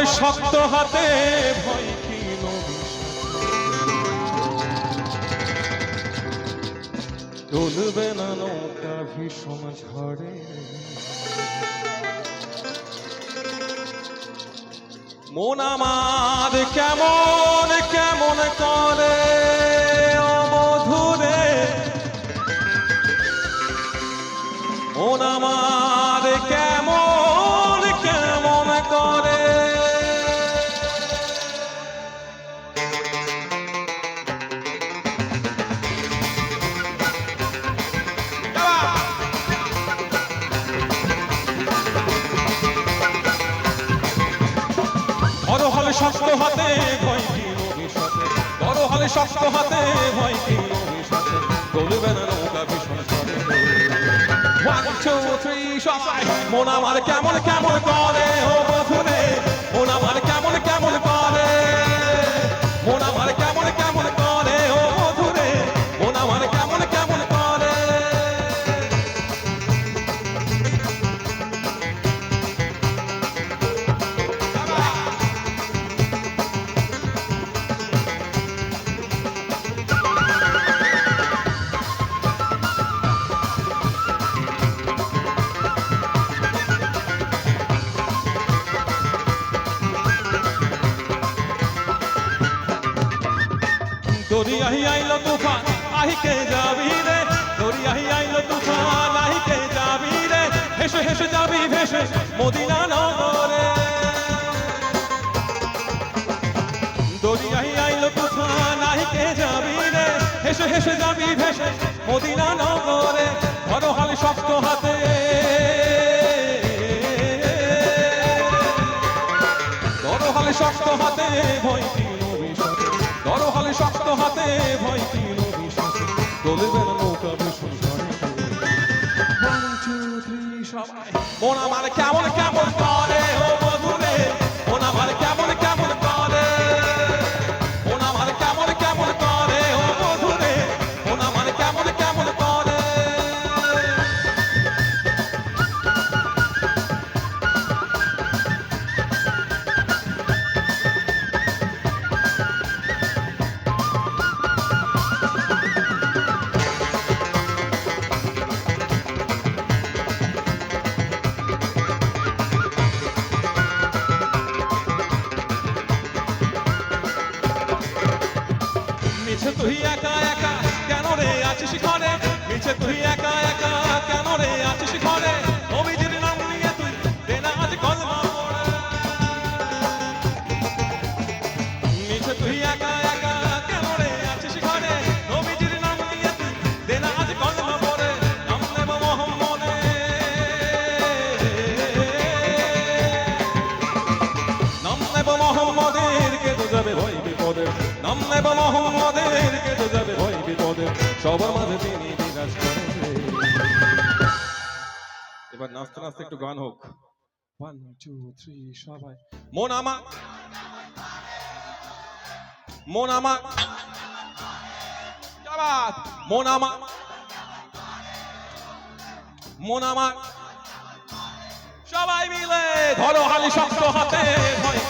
হলে শক্ত হাতে ভয় কি চলবে না নৌকা ভীষণ ঝড়ে মন আমার কেমন কেমন করে অমধুরে মন আমার কেমন কেমন করে বড় হলে শক্ত হাতে ভয় কি ভবিষ্যতে বড় হলে শক্ত হাতে ভয় কি ভবিষ্যতে চলবে না নৌকা ভীষণ ঝড়ে 1 2 3 সবাই মন আমার কেমন কেমন করে ও বধুরে মন আমার কেমন কেমন করে মন আমার কেমন কেমন করে ও বধুরে মন আমার কেমন কেমন করে দরিয়াহি আইলো তুফান আহিকে যাবি রে দরিয়াহি আইলো তুফান আহিকে যাবি রে হেসে হেসে যাবি ভেসে মদিনা নগরে দরিয়াহি আইলো তুফান আহিকে যাবি রে হেসে হেসে যাবি ভেসে মদিনা নগরে বড় হলে শক্ত হাতে বড় হলে শক্ত হাতে ভয় কি বড় হলে শক্ত হাতে ভয় কি বিশ্বাসে চলবে না নৌকা ভীষণ ঝড়ে 1 2 3 সবাই মন আমার কেমন কেমন করে ও বধুরে মন আমার কেমন কেমন করে মন আমার কেমন কেমন করে ও বধুরে মন আমার কেমন কেমন করে মিছে তুই একা একা কেন রে আছিস ঘরে মিছে তুই একা একা কেন রে আছিস ঘরে নবীজির নাম নিয়ে তুই দে না আজ কলমা পড়ে মিছে তুই একা একা কেন রে আছিস ঘরে নবীজির নাম নিয়ে তুই দে না আজ কলমা পড়ে নাম নেব মোহাম্মদে নাম নেব মোহাম্মদের কে তো যাবে ভয় বিপদে নাম নেব মোহাম্মদের কে তো যাবে ভয় বিপদে সবার মাঝে তিনি বিরাজ করেন এবার নাচতে নাচতে একটু গান হোক 1 2 3 সবাই মন আমার মন আমার জাবাত মন আমার মন আমার সবাই মিলে ধরো হালি শক্ত হাতে ভয়